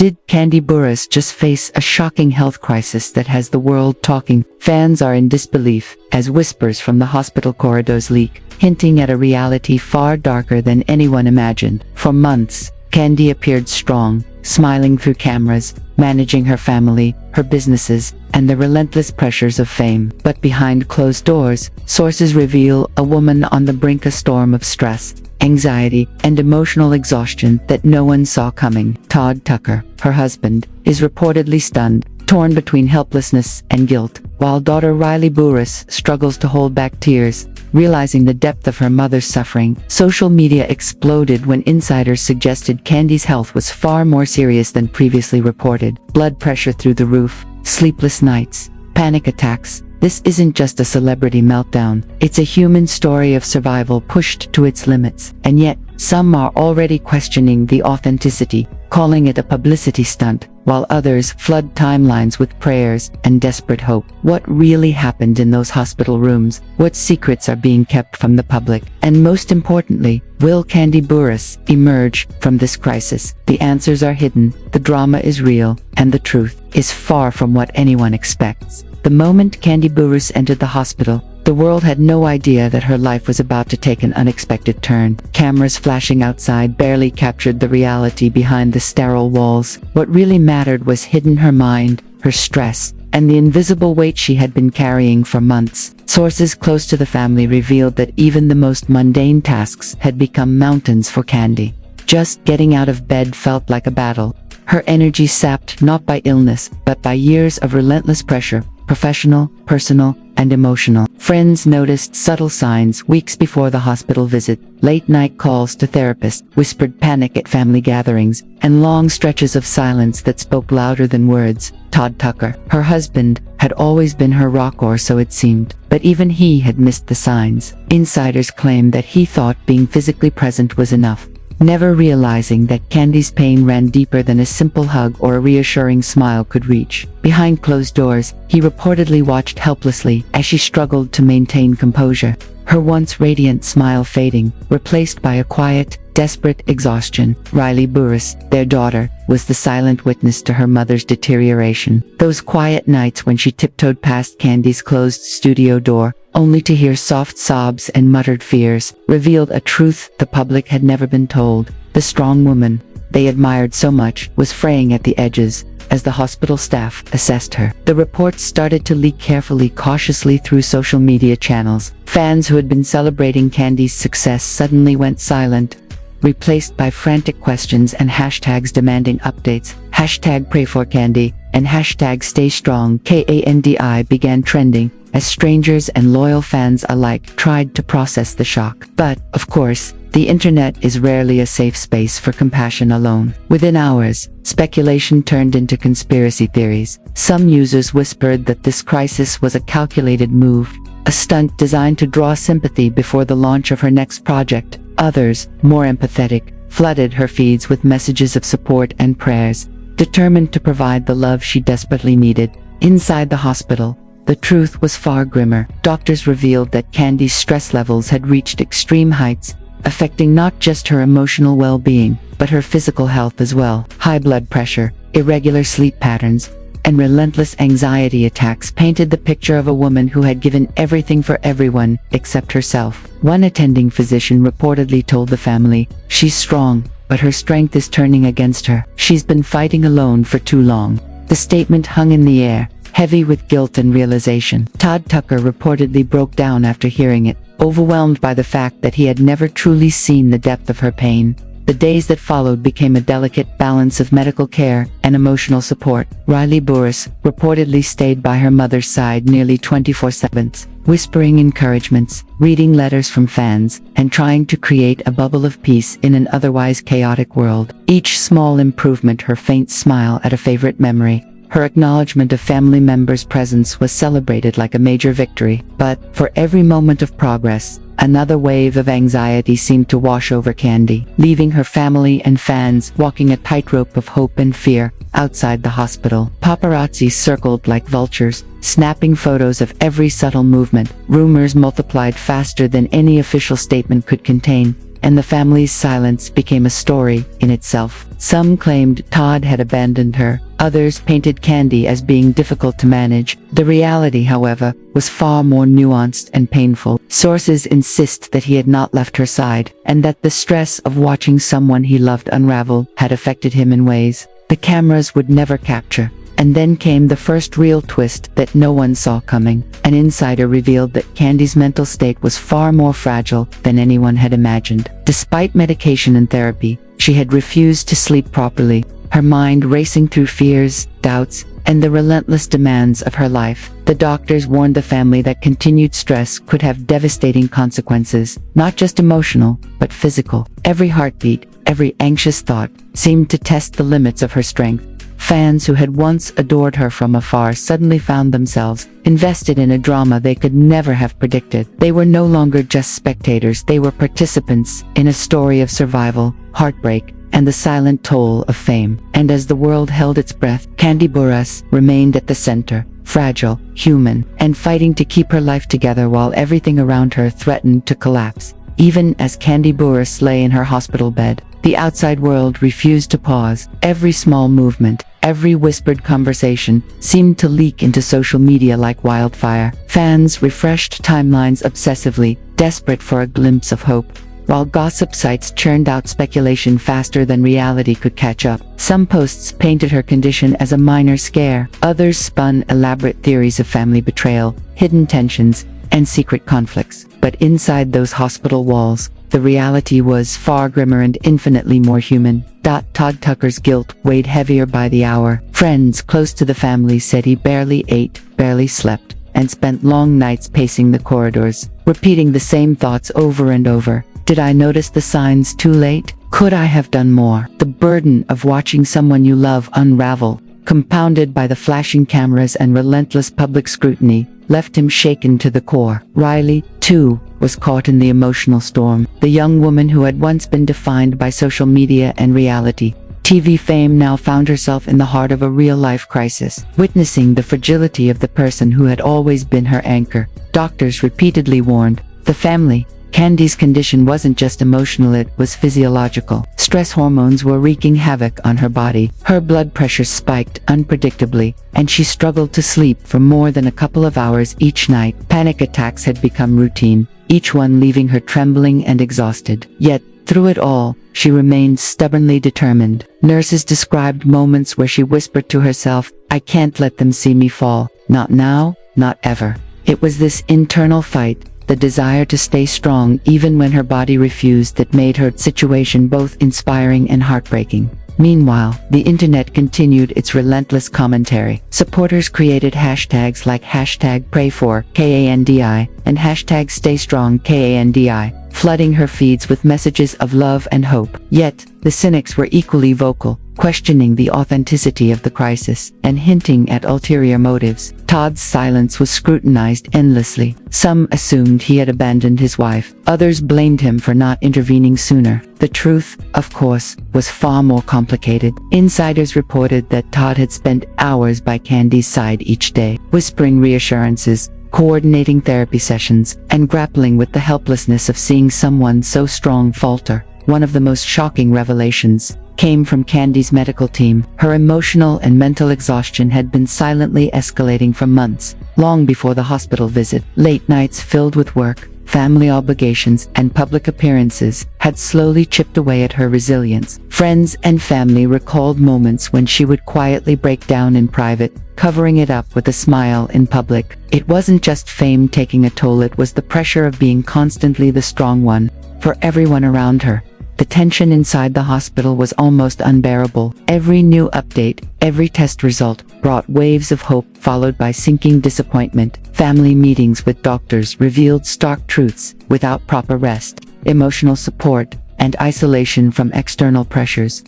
Did Kandi Burruss just face a shocking health crisis that has the world talking? Fans are in disbelief as whispers from the hospital corridors leak, hinting at a reality far darker than anyone imagined. For months, Kandi appeared strong, smiling through cameras, managing her family, her businesses, and the relentless pressures of fame. But behind closed doors, sources reveal a woman on the brink of a storm of stress, anxiety, and emotional exhaustion that no one saw coming. Todd Tucker, her husband, is reportedly stunned, torn between helplessness and guilt, while daughter Kandi Burruss struggles to hold back tears, realizing the depth of her mother's suffering. Social media exploded when insiders suggested Kandi's health was far more serious than previously reported. Blood pressure through the roof, sleepless nights, panic attacks. This isn't just a celebrity meltdown, it's a human story of survival pushed to its limits. And yet, some are already questioning the authenticity, calling it a publicity stunt, while others flood timelines with prayers and desperate hope. What really happened in those hospital rooms? What secrets are being kept from the public? And most importantly, will Kandi Burruss emerge from this crisis? The answers are hidden, the drama is real, and the truth is far from what anyone expects. The moment Kandi Burruss entered the hospital, the world had no idea that her life was about to take an unexpected turn. Cameras flashing outside barely captured the reality behind the sterile walls. What really mattered was hidden: her mind, her stress, and the invisible weight she had been carrying for months. Sources close to the family revealed that even the most mundane tasks had become mountains for Kandi. Just getting out of bed felt like a battle, her energy sapped not by illness, but by years of relentless pressure, professional, personal, and emotional. Friends noticed subtle signs weeks before the hospital visit: late-night calls to therapists, whispered panic at family gatherings, and long stretches of silence that spoke louder than words. Todd Tucker, her husband, had always been her rock, or so it seemed, but even he had missed the signs. Insiders claimed that he thought being physically present was enough, never realizing that Kandi's pain ran deeper than a simple hug or a reassuring smile could reach. Behind closed doors, he reportedly watched helplessly as she struggled to maintain composure, her once radiant smile fading, replaced by a quiet, desperate exhaustion. Kandi Burruss, their daughter, was the silent witness to her mother's deterioration. Those quiet nights when she tiptoed past Kandi's closed studio door, only to hear soft sobs and muttered fears, revealed a truth the public had never been told. The strong woman they admired so much was fraying at the edges as the hospital staff assessed her. The reports started to leak carefully, cautiously through social media channels. Fans who had been celebrating Kandi's success suddenly went silent, replaced by frantic questions and hashtags demanding updates. Hashtag pray for Kandi and hashtag stay strong Kandi began trending as strangers and loyal fans alike tried to process the shock. But, of course, the internet is rarely a safe space for compassion alone. Within hours, speculation turned into conspiracy theories. Some users whispered that this crisis was a calculated move, a stunt designed to draw sympathy before the launch of her next project. Others, more empathetic, flooded her feeds with messages of support and prayers, determined to provide the love she desperately needed. Inside the hospital, the truth was far grimmer. Doctors revealed that Kandi's stress levels had reached extreme heights, affecting not just her emotional well-being, but her physical health as well. High blood pressure, irregular sleep patterns, and relentless anxiety attacks painted the picture of a woman who had given everything for everyone except herself. One attending physician reportedly told the family, "She's strong, but her strength is turning against her. She's been fighting alone for too long." The statement hung in the air, heavy with guilt and realization. Todd Tucker reportedly broke down after hearing it, overwhelmed by the fact that he had never truly seen the depth of her pain. The days that followed became a delicate balance of medical care and emotional support. Kandi Burruss reportedly stayed by her mother's side nearly 24/7, whispering encouragements, reading letters from fans, and trying to create a bubble of peace in an otherwise chaotic world. Each small improvement, her faint smile at a favorite memory, her acknowledgement of family members' presence, was celebrated like a major victory. But, for every moment of progress, another wave of anxiety seemed to wash over Kandi, leaving her family and fans walking a tightrope of hope and fear outside the hospital. Paparazzi circled like vultures, snapping photos of every subtle movement. Rumors multiplied faster than any official statement could contain, and the family's silence became a story in itself. Some claimed Todd had abandoned her, others painted Kandi as being difficult to manage. The reality, however, was far more nuanced and painful. Sources insist that he had not left her side, and that the stress of watching someone he loved unravel had affected him in ways the cameras would never capture. And then came the first real twist that no one saw coming. An insider revealed that Kandi's mental state was far more fragile than anyone had imagined. Despite medication and therapy, she had refused to sleep properly, her mind racing through fears, doubts, and the relentless demands of her life. The doctors warned the family that continued stress could have devastating consequences, not just emotional, but physical. Every heartbeat, every anxious thought, seemed to test the limits of her strength. Fans who had once adored her from afar suddenly found themselves invested in a drama they could never have predicted. They were no longer just spectators, they were participants in a story of survival, heartbreak, and the silent toll of fame. And as the world held its breath, Kandi Burruss remained at the center, fragile, human, and fighting to keep her life together while everything around her threatened to collapse. Even as Kandi Burruss lay in her hospital bed, the outside world refused to pause. Every small movement, every whispered conversation seemed to leak into social media like wildfire. Fans refreshed timelines obsessively, desperate for a glimpse of hope, while gossip sites churned out speculation faster than reality could catch up. Some posts painted her condition as a minor scare, others spun elaborate theories of family betrayal, hidden tensions, and secret conflicts. But inside those hospital walls, the reality was far grimmer and infinitely more human. Todd Tucker's guilt weighed heavier by the hour. Friends close to the family said he barely ate, barely slept, and spent long nights pacing the corridors, repeating the same thoughts over and over. Did I notice the signs too late? Could I have done more? The burden of watching someone you love unravel, compounded by the flashing cameras and relentless public scrutiny, left him shaken to the core. Riley, too, was caught in the emotional storm. The young woman who had once been defined by social media and reality TV fame now found herself in the heart of a real-life crisis, witnessing the fragility of the person who had always been her anchor. Doctors repeatedly warned the family Kandi's condition wasn't just emotional, it was physiological. Stress hormones were wreaking havoc on her body. Her blood pressure spiked unpredictably, and she struggled to sleep for more than a couple of hours each night. Panic attacks had become routine, each one leaving her trembling and exhausted. Yet, through it all, she remained stubbornly determined. Nurses described moments where she whispered to herself, "I can't let them see me fall. Not now, not ever." It was this internal fight, the desire to stay strong even when her body refused, that made her situation both inspiring and heartbreaking. Meanwhile, the internet continued its relentless commentary. Supporters created hashtags like #PrayForKandi and #StayStrongKandi, flooding her feeds with messages of love and hope. Yet, the cynics were equally vocal, questioning the authenticity of the crisis and hinting at ulterior motives. Todd's silence was scrutinized endlessly. Some assumed he had abandoned his wife. Others blamed him for not intervening sooner. The truth, of course, was far more complicated. Insiders reported that Todd had spent hours by Kandi's side each day, whispering reassurances, coordinating therapy sessions, and grappling with the helplessness of seeing someone so strong falter. One of the most shocking revelations came from Kandi's medical team. Her emotional and mental exhaustion had been silently escalating for months, long before the hospital visit. Late nights filled with work, family obligations, and public appearances had slowly chipped away at her resilience. Friends and family recalled moments when she would quietly break down in private, covering it up with a smile in public. It wasn't just fame taking a toll, it was the pressure of being constantly the strong one for everyone around her. The tension inside the hospital was almost unbearable. Every new update, every test result, brought waves of hope followed by sinking disappointment. Family meetings with doctors revealed stark truths: without proper rest, emotional support, and isolation from external pressures,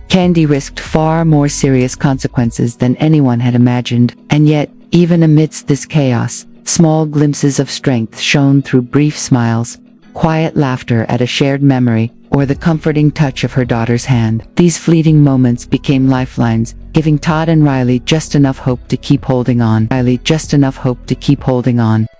Kandi risked far more serious consequences than anyone had imagined. And yet, even amidst this chaos, small glimpses of strength shone through: brief smiles, quiet laughter at a shared memory, or the comforting touch of her daughter's hand. These fleeting moments became lifelines, giving Todd and Riley just enough hope to keep holding on.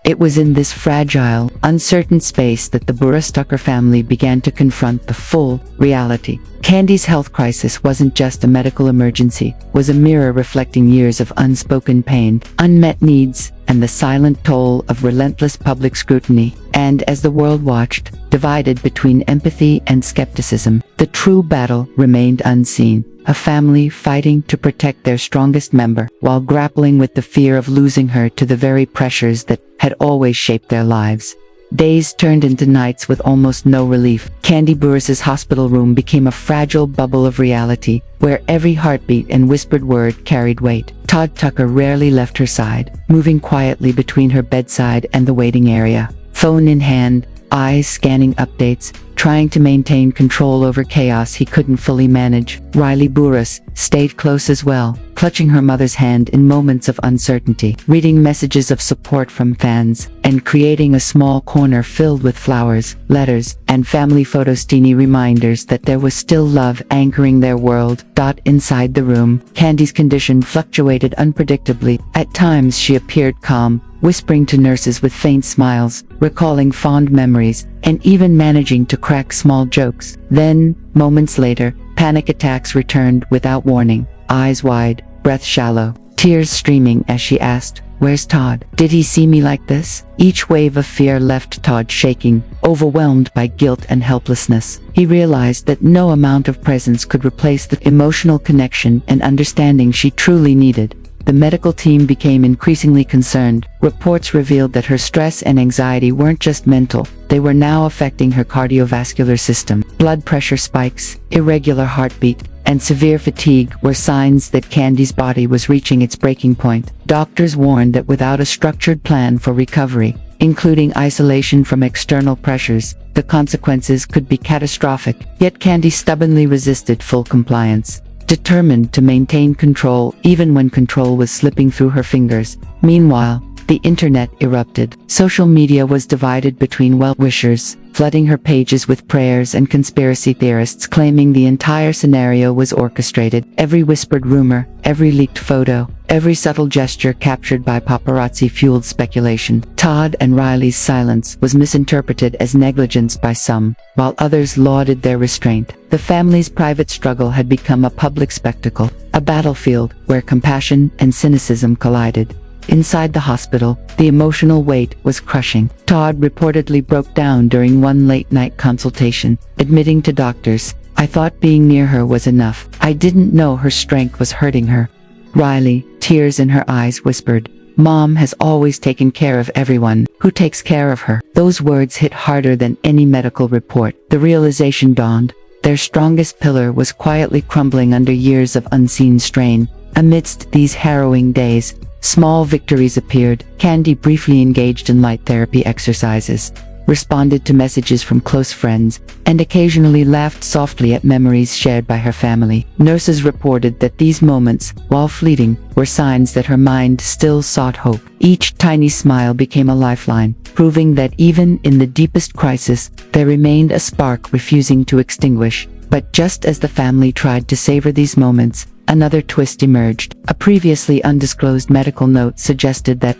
It was in this fragile, uncertain space that the Burruss family began to confront the full reality. Kandi's health crisis wasn't just a medical emergency, it was a mirror reflecting years of unspoken pain, unmet needs, and the silent toll of relentless public scrutiny. And as the world watched, divided between empathy and skepticism, the true battle remained unseen. A family fighting to protect their strongest member, while grappling with the fear of losing her to the very pressures that had always shaped their lives. Days turned into nights with almost no relief. Kandi Burruss's hospital room became a fragile bubble of reality, where every heartbeat and whispered word carried weight. Todd Tucker rarely left her side, moving quietly between her bedside and the waiting area. Phone in hand, eyes scanning updates, trying to maintain control over chaos he couldn't fully manage. Kandi Burruss stayed close as well, clutching her mother's hand in moments of uncertainty, reading messages of support from fans, and creating a small corner filled with flowers, letters, and family photos, teeny reminders that there was still love anchoring their world. Inside the room, Kandi's condition fluctuated unpredictably. At times she appeared calm, whispering to nurses with faint smiles, recalling fond memories, and even managing to crack small jokes. Then, moments later, panic attacks returned without warning, eyes wide, breath shallow, tears streaming as she asked, "Where's Todd? Did he see me like this?" Each wave of fear left Todd shaking, overwhelmed by guilt and helplessness. He realized that no amount of presence could replace the emotional connection and understanding she truly needed. The medical team became increasingly concerned. Reports revealed that her stress and anxiety weren't just mental, they were now affecting her cardiovascular system. Blood pressure spikes, irregular heartbeat, and severe fatigue were signs that Kandi's body was reaching its breaking point. Doctors warned that without a structured plan for recovery, including isolation from external pressures, the consequences could be catastrophic. Yet Kandi stubbornly resisted full compliance, determined to maintain control even when control was slipping through her fingers. Meanwhile, the internet erupted. Social media was divided between well-wishers, flooding her pages with prayers, and conspiracy theorists claiming the entire scenario was orchestrated. Every whispered rumor, every leaked photo, every subtle gesture captured by paparazzi fueled speculation. Todd and Riley's silence was misinterpreted as negligence by some, while others lauded their restraint. The family's private struggle had become a public spectacle, a battlefield where compassion and cynicism collided. Inside the hospital, the emotional weight was crushing. Todd reportedly broke down during one late-night consultation, admitting to doctors, "I thought being near her was enough. I didn't know her strength was hurting her." Riley, tears in her eyes, whispered, "Mom has always taken care of everyone. Who takes care of her?" Those words hit harder than any medical report. The realization dawned. Their strongest pillar was quietly crumbling under years of unseen strain. Amidst these harrowing days, small victories appeared. Kandi briefly engaged in light therapy exercises, responded to messages from close friends, and occasionally laughed softly at memories shared by her family. Nurses reported that these moments, while fleeting, were signs that her mind still sought hope. Each tiny smile became a lifeline, proving that even in the deepest crisis, there remained a spark refusing to extinguish. But just as the family tried to savor these moments, another twist emerged. A previously undisclosed medical note suggested that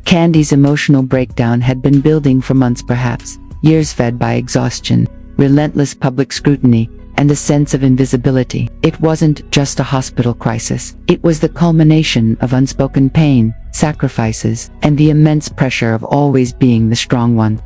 Kandi's emotional breakdown had been building for months, perhaps years, fed by exhaustion, relentless public scrutiny, and a sense of invisibility. It wasn't just a hospital crisis. It was the culmination of unspoken pain, sacrifices, and the immense pressure of always being the strong one.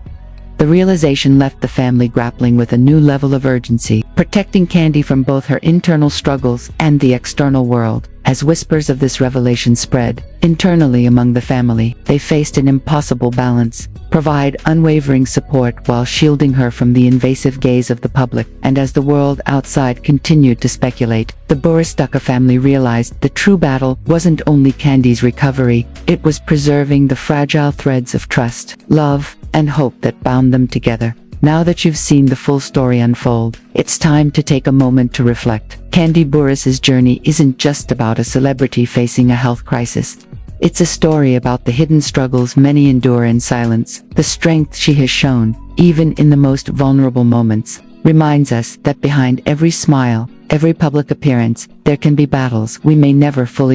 The realization left the family grappling with a new level of urgency, protecting Kandi from both her internal struggles and the external world. As whispers of this revelation spread internally among the family, they faced an impossible balance: provide unwavering support while shielding her from the invasive gaze of the public. And as the world outside continued to speculate, the Burruss family realized the true battle wasn't only Kandi's recovery, it was preserving the fragile threads of trust, love, and hope that bound them together. Now that you've seen the full story unfold, it's time to take a moment to reflect. Kandi Burruss's journey isn't just about a celebrity facing a health crisis. It's a story about the hidden struggles many endure in silence. The strength she has shown, even in the most vulnerable moments, reminds us that behind every smile, every public appearance, there can be battles we may never fully